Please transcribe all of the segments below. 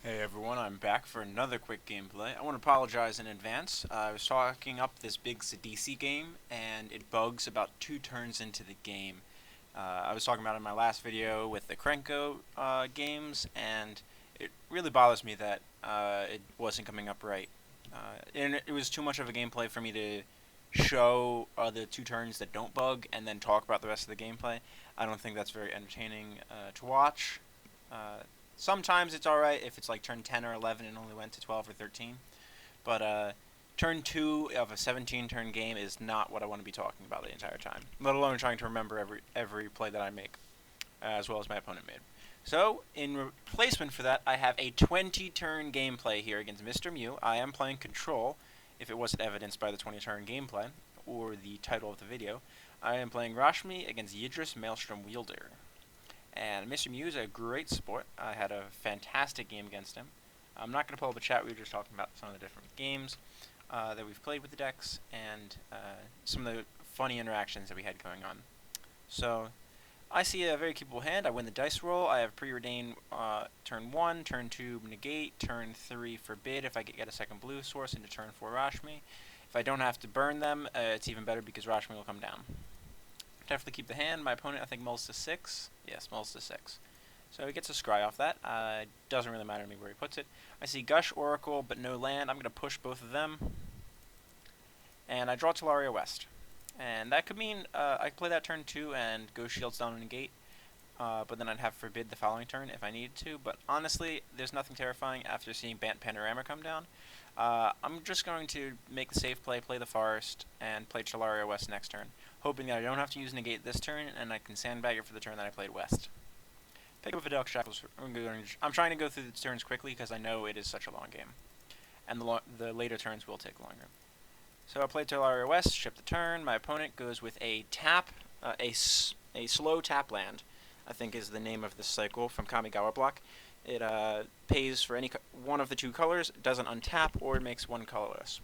Hey everyone, I'm back for another quick gameplay. I want to apologize in advance. I was talking up this big Sidisi game, and it bugs about 2 turns into the game. I was talking about it in my last video with the Krenko games, and it really bothers me that it wasn't coming up right. And it was too much of a gameplay for me to show the 2 turns that don't bug, and then talk about the rest of the gameplay. I don't think that's very entertaining to watch. Uh, Sometimes it's alright if it's like turn 10 or 11 and only went to 12 or 13. But turn 2 of a 17 turn game is not what I want to be talking about the entire time. Let alone trying to remember every play that I make, as well as my opponent made. So, in replacement for that, I have a 20 turn gameplay here against Mr. Mew. I am playing Control, if it wasn't evidenced by the 20 turn gameplay, or the title of the video. I am playing Rashmi against Yidris Maelstrom Wielder. And Mr. Mew is a great sport. I had a fantastic game against him. I'm not going to pull up a chat. We were just talking about some of the different games that we've played with the decks and some of the funny interactions that we had going on. So I see a very capable hand. I win the dice roll. I have preordained turn 1, turn 2 negate, turn 3 forbid if I get a second blue source into turn 4 Rashmi. If I don't have to burn them, it's even better because Rashmi will come down. Definitely keep the hand. My opponent, I think, mulls to 6. Yes, mulls to 6. So he gets a scry off that. Doesn't really matter to me where he puts it. I see Gush, Oracle, but no land. I'm going to push both of them. And I draw Talaria West. And that could mean I could play that turn 2 and go Shields down and negate. But then I'd have Forbid the following turn if I needed to. But honestly, there's nothing terrifying after seeing Bant Panorama come down. I'm just going to make the safe play the Forest, and play Talaria West next turn, hoping that I don't have to use negate this turn, and I can sandbag it for the turn that I played West. Pick up Vidal Shackles. I'm trying to go through the turns quickly because I know it is such a long game, and the later turns will take longer. So I played Talaria West, ship the turn. My opponent goes with a tap, a slow tap land, I think is the name of this cycle from Kamigawa block. It pays for any one of the 2 colors, doesn't untap, or makes 1 colorless.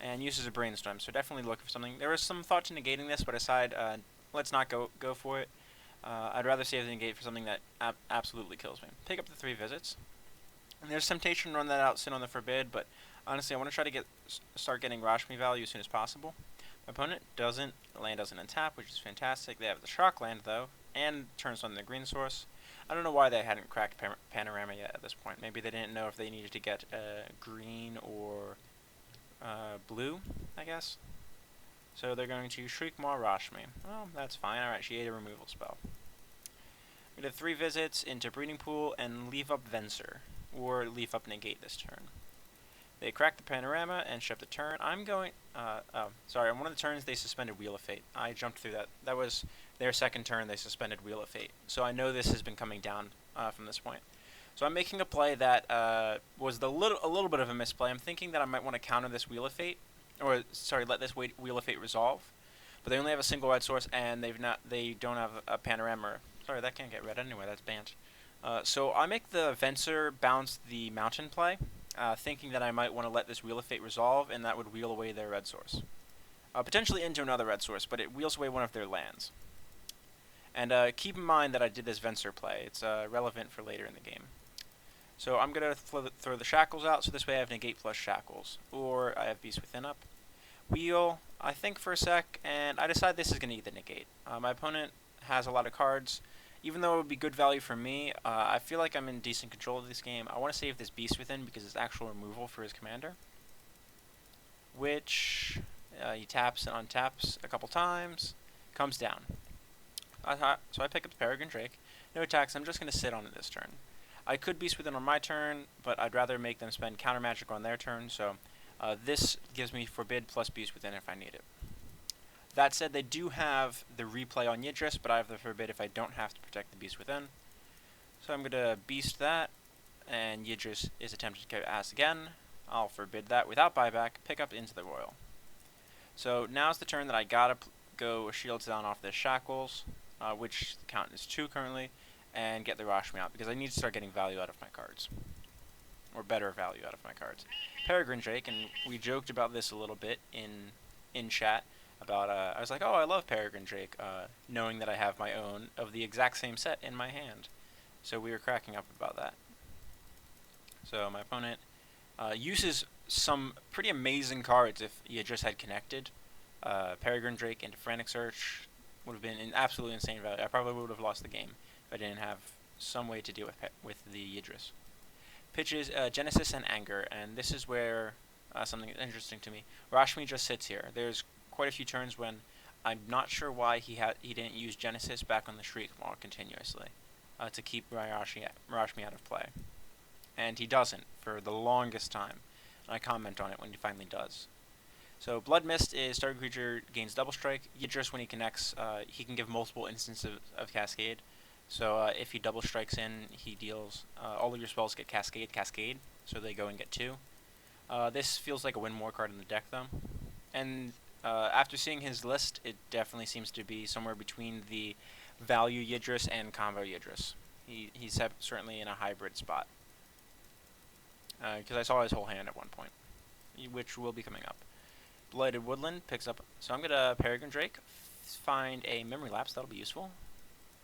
And uses a brainstorm, so definitely look for something. There was some thought to negating this, but I decided let's not go for it. I'd rather save the negate for something that absolutely kills me. Pick up the 3 visits. And there's temptation to run that out, sit on the forbid, but honestly I want to try to start getting Rashmi value as soon as possible. My opponent doesn't. The land doesn't untap, which is fantastic. They have the shock land though, and turns on the green source. I don't know why they hadn't cracked Panorama yet at this point. Maybe they didn't know if they needed to get green or blue, I guess. So they're going to Shriekmaw Rashmi. Well, that's fine. Alright, she ate a removal spell. We did 3 visits into Breeding Pool and leave up Venser, or leave up Negate this turn. They cracked the Panorama and shipped the turn. I'm going... sorry, on one of the turns they suspended Wheel of Fate. I jumped through that. That was their second turn they suspended Wheel of Fate. So I know this has been coming down from this point. So I'm making a play that was a little bit of a misplay. I'm thinking that I might want to counter this Wheel of Fate, or sorry, let this Wheel of Fate resolve. But they only have a single red source, and they don't have a Panorama. Sorry, that can't get red anyway. That's banned. So I make the Venser bounce the Mountain play, thinking that I might want to let this Wheel of Fate resolve, and that would wheel away their red source. Potentially into another red source, but it wheels away one of their lands. And keep in mind that I did this Venser play. It's relevant for later in the game. So I'm going to throw the Shackles out, so this way I have Negate plus Shackles. Or I have Beast Within up. Wheel, I think for a sec, and I decide this is going to eat the Negate. My opponent has a lot of cards. Even though it would be good value for me, I feel like I'm in decent control of this game. I want to save this Beast Within because it's actual removal for his commander. Which he taps and untaps a couple times. Comes down. So I pick up the Peregrine Drake. No attacks, I'm just going to sit on it this turn. I could Beast Within on my turn, but I'd rather make them spend Counter Magic on their turn, so this gives me Forbid plus Beast Within if I need it. That said, they do have the replay on Yidris, but I have the Forbid if I don't have to protect the Beast Within. So I'm going to Beast that, and Yidris is attempting to cast again. I'll Forbid that without buyback, pick up into the Royal. So now's the turn that I gotta go Shields down off the Shackles, which the count is 2 currently, and get the Rashmi out, because I need to start getting value out of my cards. Or better value out of my cards. Peregrine Drake, and we joked about this a little bit in chat, about, I was like, oh, I love Peregrine Drake, knowing that I have my own of the exact same set in my hand. So we were cracking up about that. So my opponent uses some pretty amazing cards if Yidris had connected. Peregrine Drake into Frantic Search would have been an absolutely insane value. I probably would have lost the game if I didn't have some way to deal with the Yidris. Pitches Genesis and Anger, and this is where something is interesting to me. Rashmi just sits here. There's quite a few turns when I'm not sure why he didn't use Genesis back on the Shriek more continuously to keep Rashmi out of play. And he doesn't for the longest time. And I comment on it when he finally does. So Blood Mist is target creature gains double strike. Yidris, when he connects, he can give multiple instances of Cascade. So if he double strikes in, he deals all of your spells get Cascade. So they go and get 2. This feels like a win more card in the deck though. And after seeing his list, it definitely seems to be somewhere between the value Yidris and combo Yidris. He's certainly in a hybrid spot. Because I saw his whole hand at one point, which will be coming up. Blighted Woodland picks up, so I'm going to Peregrine Drake, find a Memory Lapse, that'll be useful.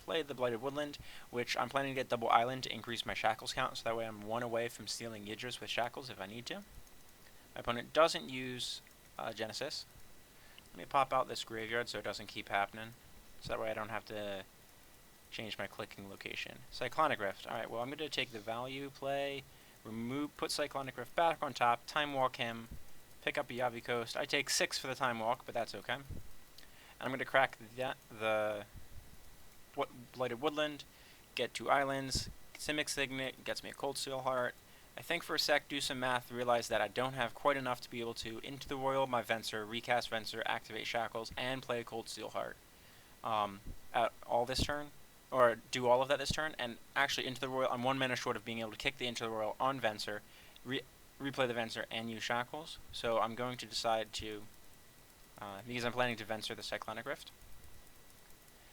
Play the Blighted Woodland, which I'm planning to get double Island to increase my Shackles count, so that way I'm 1 away from stealing Yidris with Shackles if I need to. My opponent doesn't use Genesis. Let me pop out this Graveyard so it doesn't keep happening, so that way I don't have to change my clicking location. Cyclonic Rift, alright, well I'm going to take the value, play, put Cyclonic Rift back on top, Time Walk him, pick up a Yavi Coast. I take 6 for the Time Walk, but that's okay. And I'm going to crack the Blighted Woodland, get 2 islands, Simic Signet gets me a Cold Steel Heart. I think for a sec, do some math, realize that I don't have quite enough to be able to Into the Royal my Venser, recast Venser, activate Shackles, and play a Cold Steel Heart at all this turn, or do all of that this turn, and actually Into the Royal, I'm 1 mana short of being able to kick the Into the Royal on Venser, replay the Venser, and use Shackles. So I'm going to decide to, because I'm planning to Venser the Cyclonic Rift,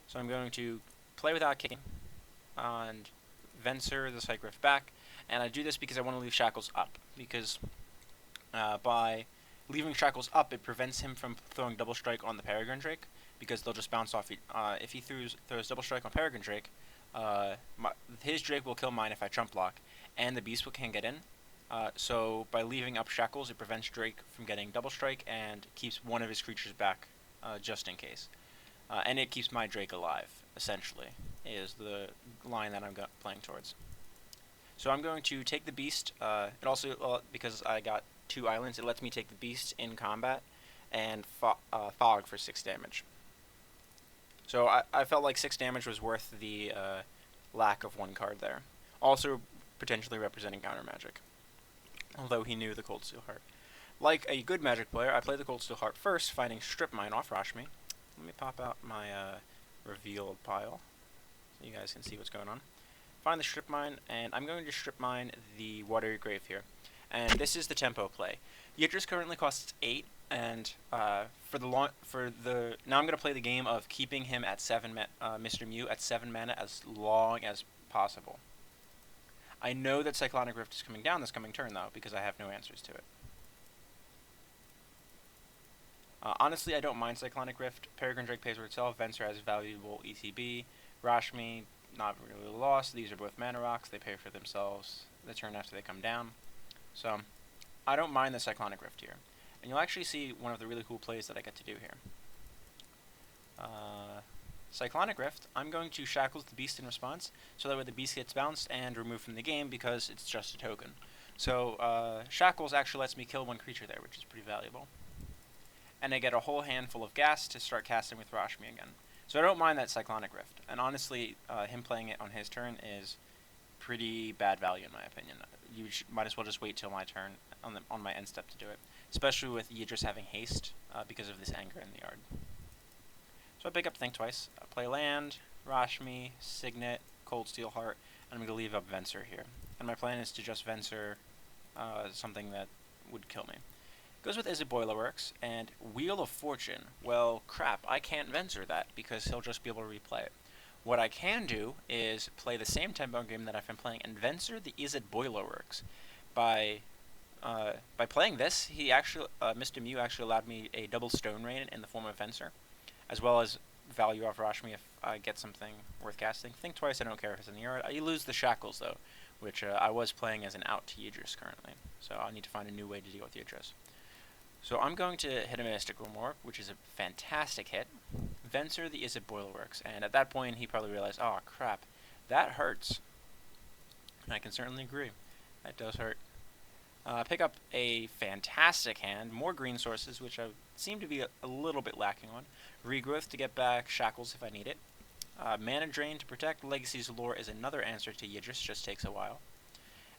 so I'm going to play without kicking, and Venser the Cyc Rift back, and I do this because I want to leave Shackles up, because by leaving Shackles up, it prevents him from throwing Double Strike on the Peregrine Drake, because they'll just bounce off. If he throws Double Strike on Peregrine Drake, his Drake will kill mine if I Trump Block, and the Beast can't get in. So by leaving up Shackles, it prevents Drake from getting Double Strike and keeps one of his creatures back, just in case. And it keeps my Drake alive, essentially, is the line that I'm playing towards. So I'm going to take the Beast. It also, because I got 2 islands, it lets me take the Beast in combat and Fog for 6 damage. So I felt like 6 damage was worth the lack of 1 card there. Also potentially representing counter magic, although he knew the Cold Steel Heart. Like a good Magic player, I play the Cold Steel Heart first, finding Strip Mine off Rashmi. Let me pop out my revealed pile so you guys can see what's going on. Find the Strip Mine, and I'm going to Strip Mine the Watery Grave here. And this is the tempo play. Yidris currently costs 8, and now I'm going to play the game of keeping him at Mr. Mew at 7 mana as long as possible. I know that Cyclonic Rift is coming down this coming turn, though, because I have no answers to it. Honestly, I don't mind Cyclonic Rift. Peregrine Drake pays for itself. Venser has valuable ETB. Rashmi, not really lost. These are both mana rocks. They pay for themselves the turn after they come down. So, I don't mind the Cyclonic Rift here. And you'll actually see one of the really cool plays that I get to do here. Cyclonic Rift, I'm going to Shackles the Beast in response, so that way the Beast gets bounced and removed from the game because it's just a token. So, Shackles actually lets me kill 1 creature there, which is pretty valuable. And I get a whole handful of gas to start casting with Rashmi again. So I don't mind that Cyclonic Rift. And honestly, him playing it on his turn is pretty bad value in my opinion. You might as well just wait till my turn on my end step to do it. Especially with Yidris having haste because of this Anger in the yard. So I pick up Think Twice. I play land, Rashmi, Signet, Cold Steel Heart, and I'm going to leave up Venser here. And my plan is to just Venser something that would kill me. Goes with Is It Boilerworks, and Wheel of Fortune. Well, crap, I can't Venser that, because he'll just be able to replay it. What I can do is play the same tempo game that I've been playing, and Venser the Is It Boilerworks. By playing this, he actually, Mr. Mew actually allowed me a double Stone Rain in the form of Venser, as well as value off Rashmi if I get something worth casting. Think Twice, I don't care if it's in the yard. You lose the Shackles, though, which I was playing as an out to Yidris currently. So I need to find a new way to deal with Yidris. So I'm going to hit a Mystical Morph, which is a fantastic hit. Venser the Izzet Boilerworks, and at that point he probably realized, oh crap, that hurts. And I can certainly agree. That does hurt. Pick up a fantastic hand, more green sources, which I seem to be a little bit lacking on. Regrowth to get back Shackles if I need it. Mana Drain to protect Legacy's Lore is another answer to Yidris, just takes a while.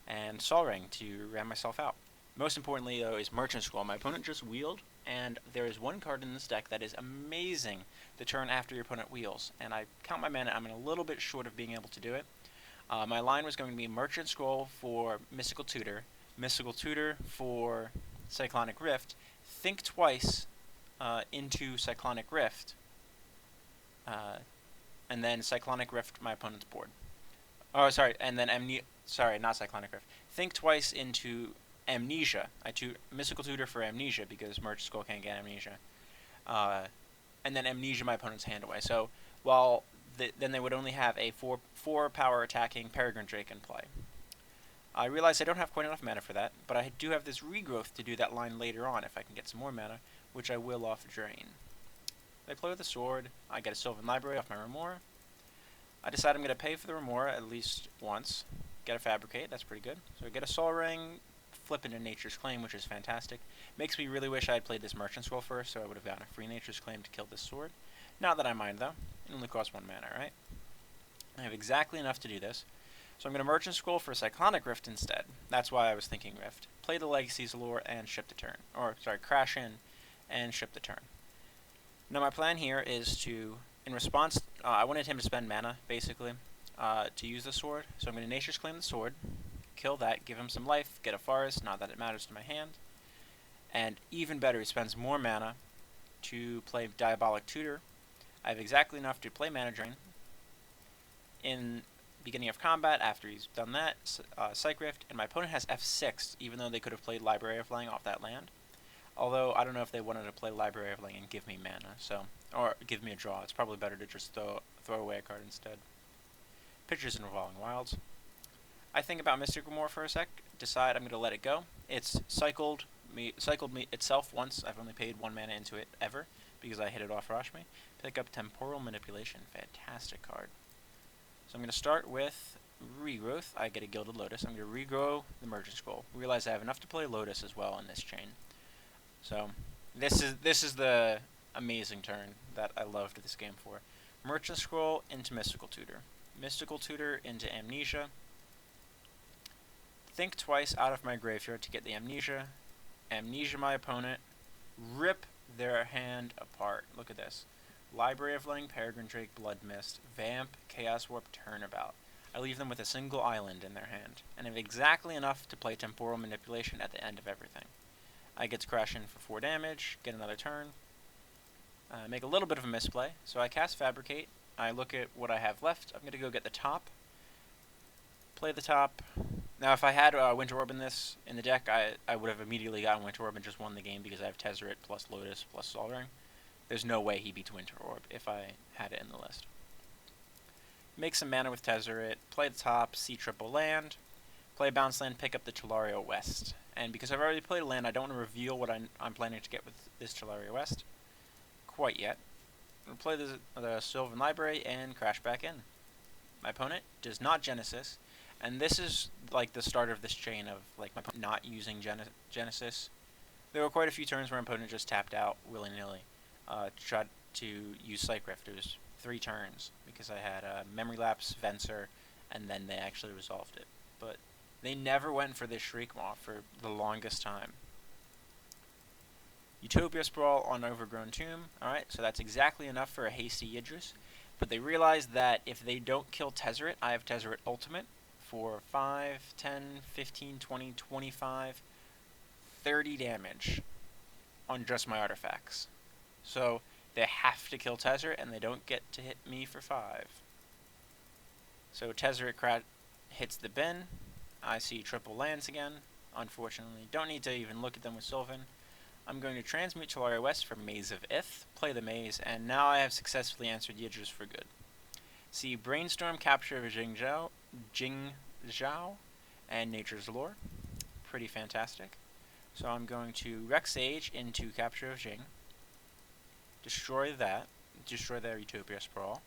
And Sol Ring to ram myself out. Most importantly, though, is Merchant Scroll. My opponent just wheeled, and there is one card in this deck that is amazing the turn after your opponent wheels. And I count my mana, I'm a little bit short of being able to do it. My line was going to be Merchant Scroll for Mystical Tutor for Cyclonic Rift, think twice into Cyclonic Rift, and then Cyclonic Rift my opponent's board. Oh, sorry, and then sorry, not Cyclonic Rift. Think twice into Amnesia. Mystical Tutor for Amnesia because Merchant Scroll can't get Amnesia. And then Amnesia my opponent's hand away. So while then they would only have a 4 power attacking Peregrine Drake in play. I realize I don't have quite enough mana for that, but I do have this regrowth to do that line later on if I can get some more mana, which I will off drain. I play with a sword, I get a Sylvan Library off my Remora. I decide I'm going to pay for the Remora at least once. Get a Fabricate, that's pretty good. So I get a Sol Ring, flip into Nature's Claim, which is fantastic. Makes me really wish I had played this Merchant Scroll first, so I would have gotten a free Nature's Claim to kill this sword. Not that I mind though, it only costs 1 mana, right? I have exactly enough to do this. So I'm going to Merchant Scroll for Cyclonic Rift instead. That's why I was thinking Rift. Play the Legacy's Lore and ship the turn. Or, sorry, crash in and ship the turn. Now my plan here is to, in response, I wanted him to spend mana, basically, to use the sword. So I'm going to Nature's Claim the sword, kill that, give him some life, get a forest, not that it matters to my hand. And even better, he spends more mana to play Diabolic Tutor. I have exactly enough to play Mana Drain. In beginning of combat, after he's done that, Psych Rift, and my opponent has F6, even though they could have played Library of Lang off that land. Although, I don't know if they wanted to play Library of Lang and give me mana, so, or give me a draw. It's probably better to just throw away a card instead. Pictures in Revolving Wilds. I think about Mystical Morph for a sec, decide I'm going to let it go. It's cycled me itself once. I've only paid 1 mana into it ever, because I hit it off Rashmi. Pick up Temporal Manipulation, fantastic card. So I'm going to start with Regrowth. I get a Gilded Lotus. I'm going to regrow the Merchant Scroll. Realize I have enough to play Lotus as well in this chain. So this is the amazing turn that I loved this game for. Merchant Scroll into Mystical Tutor. Mystical Tutor into Amnesia. Think twice out of my graveyard to get the Amnesia. Amnesia my opponent. Rip their hand apart. Look at this. Library of Lang, Peregrine Drake, Blood Mist, Vamp, Chaos Warp, Turnabout. I leave them with a single island in their hand, and have exactly enough to play Temporal Manipulation at the end of everything. I get to crash in for 4 damage, get another turn, make a little bit of a misplay, so I cast Fabricate, I look at what I have left, I'm going to go get the top, play the top. Now if I had Winter Orb in the deck, I would have immediately gotten Winter Orb and just won the game because I have Tezzeret plus Lotus plus Sol Ring. There's no way he beats Winter Orb if I had it in the list. Make some mana with Tezzeret, play the top, see triple land, play bounce land, pick up the Tolaria West. And because I've already played a land, I don't want to reveal what I'm planning to get with this Tolaria West quite yet. I'm going to play the Sylvan Library and crash back in. My opponent does not Genesis, and this is like the start of this chain of like my opponent not using Genesis. There were quite a few turns where my opponent just tapped out willy-nilly. Tried to use Psych Rift. It was 3 turns because I had Memory Lapse, Venser, and then they actually resolved it. But they never went for this Shriekmaw for the longest time. Utopia Sprawl on Overgrown Tomb. Alright, so that's exactly enough for a hasty Yidris. But they realized that if they don't kill Tezzeret, I have Tezzeret Ultimate for 5, 10, 15, 20, 25, 30 damage on just my artifacts. So they have to kill Tezzeret, and they don't get to hit me for 5. So Tezzeret hits the bin. I see triple lands again, unfortunately. Don't need to even look at them with Sylvan. I'm going to transmute Tolaria West for Maze of Ith, play the Maze, and now I have successfully answered Yidris for good. See Brainstorm, Capture of Jing Zhao, and Nature's Lore. Pretty fantastic. So I'm going to Rex Sage into Capture of Jing. Destroy that. Destroy their Utopia Sprawl.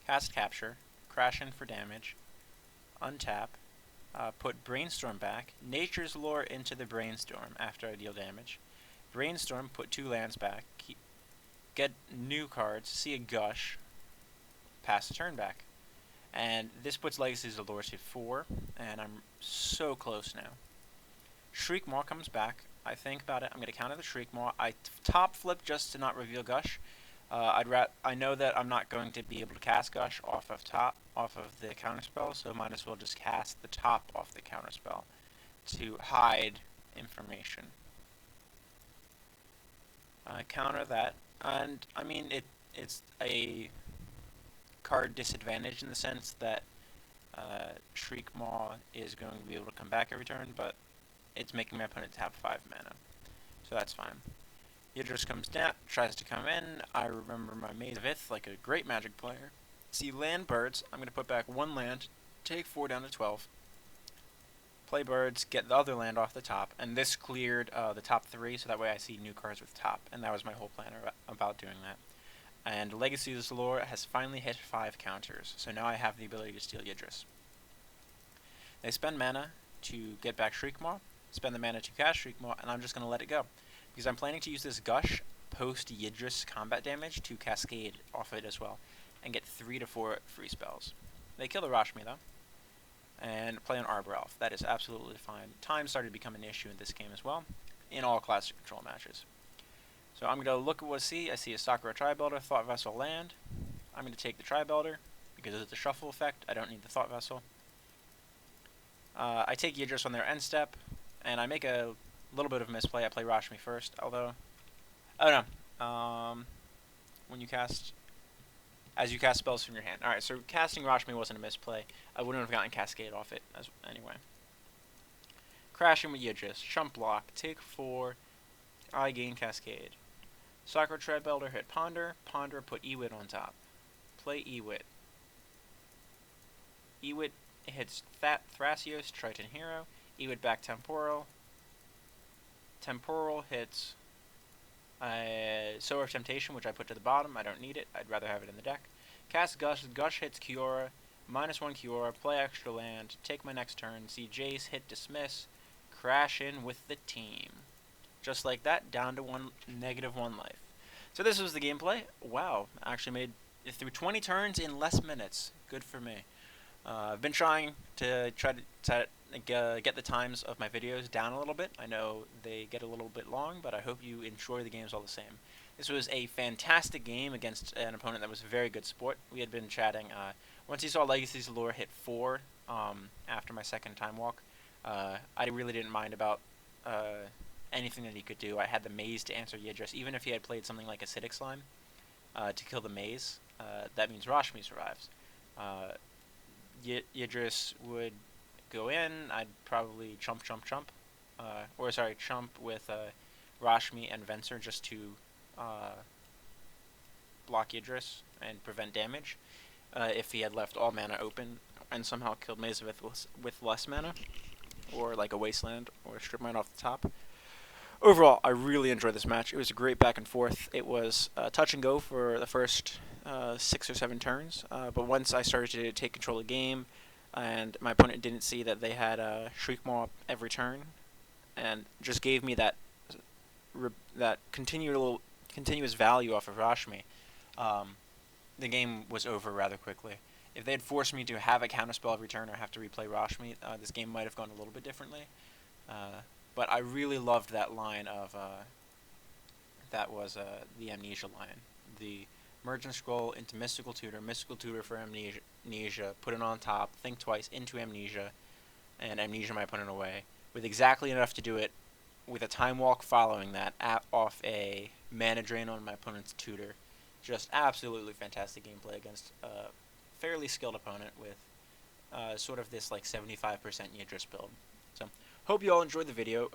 Cast Capture. Crash in for damage. Untap. Put Brainstorm back. Nature's Lore into the Brainstorm after I deal damage. Brainstorm, put 2 lands back. Get new cards. See a Gush. Pass the turn back. And this puts Legacies of Lore to 4, and I'm so close now. Shriekmaw comes back. I think about it. I'm going to counter the Shriekmaw. I top flip just to not reveal Gush. I know that I'm not going to be able to cast Gush off of the counterspell, so might as well just cast the top off the counterspell to hide information. Counter that, and I mean it's a card disadvantage in the sense that Shriekmaw is going to be able to come back every turn, but it's making my opponent tap 5 mana, so that's fine. Yidris comes down, tries to come in. I remember my Maze of Ith like a great Magic player. See land birds. I'm going to put back 1 land, take 4 down to 12. Play birds, get the other land off the top, and this cleared the top 3, so that way I see new cards with top, and that was my whole plan about doing that. And Legacy's Lore has finally hit 5 counters, so now I have the ability to steal Yidris. They spend mana to get back Shriekmaw, spend the mana to cast Shriekmaw, and I'm just going to let it go. Because I'm planning to use this Gush post Yidris combat damage to cascade off it as well, and get 3 to 4 free spells. They kill the Rashmi though, and play an Arbor Elf. That is absolutely fine. Time started to become an issue in this game as well, in all classic control matches. So I'm going to look at what I see. I see a Sakura Tri-Builder, Thought Vessel land. I'm going to take the Tri-Builder, because it's a shuffle effect. I don't need the Thought Vessel. I take Yidris on their end step, and I make a little bit of misplay. I play Rashmi first, although... Oh no. When you cast... As you cast spells from your hand. Alright, so casting Rashmi wasn't a misplay. I wouldn't have gotten Cascade off it anyway. Crashing with Yidris. Chump block. Take 4. I gain Cascade. Sakura Tri-Builder hit Ponder. Ponder put Ewit on top. Play Ewit. Ewit hits Thrasios, Triton Hero. Ewit back Temporal. Temporal hits Sower of Temptation, which I put to the bottom. I don't need it. I'd rather have it in the deck. Cast Gush. Gush hits Kiora. -1 Kiora. Play extra land. Take my next turn. See Jace hit Dismiss. Crash in with the team. Just like that, down to -1 life. So this was the gameplay. Wow, I actually made it through 20 turns in less minutes. Good for me. I've been trying to get the times of my videos down a little bit. I know they get a little bit long, but I hope you enjoy the games all the same. This was a fantastic game against an opponent that was a very good sport. We had been chatting. Once he saw Legacy's Lore hit 4 after my second time walk, I really didn't mind about anything that he could do. I had the Maze to answer Yidris. Even if he had played something like Acidic Slime to kill the Maze, that means Rashmi survives. Yidris would go in. I'd probably chump with Rashmi and Venser just to block Yidris and prevent damage. If he had left all mana open and somehow killed Maze with less mana, or like a Wasteland or a Strip Mine off the top. Overall, I really enjoyed this match. It was a great back and forth. It was touch and go for the first 6 or 7 turns, but once I started to take control of the game, and my opponent didn't see that they had Shriekmaw every turn, and just gave me that continuous value off of Rashmi, the game was over rather quickly. If they had forced me to have a counterspell every turn or have to replay Rashmi, this game might have gone a little bit differently. But I really loved that line of, that was the Amnesia line. The Merge and Scroll into Mystical Tutor for Amnesia, put it on top, think twice, into Amnesia, and Amnesia my opponent away, with exactly enough to do it, with a Time Walk following that, off a mana drain on my opponent's Tutor. Just absolutely fantastic gameplay against a fairly skilled opponent with sort of this like 75% Yidris build. So, hope you all enjoyed the video.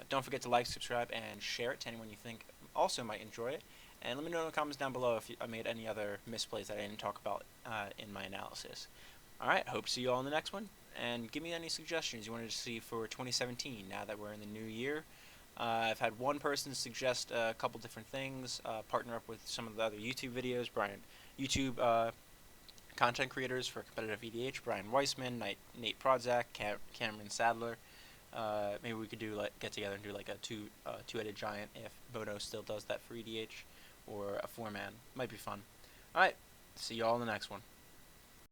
Don't forget to like, subscribe, and share it to anyone you think also might enjoy it. And let me know in the comments down below if I made any other misplays that I didn't talk about in my analysis. Alright, hope to see you all in the next one, and give me any suggestions you wanted to see for 2017 now that we're in the new year. I've had one person suggest a couple different things, partner up with some of the other YouTube videos, YouTube content creators for competitive EDH, Brian Weissman, Nate Prodzak, Cameron Sadler. Maybe we could get together and do like a two-headed giant if Bodo still does that for EDH, or a 4-man. Might be fun. Alright, see y'all in the next one.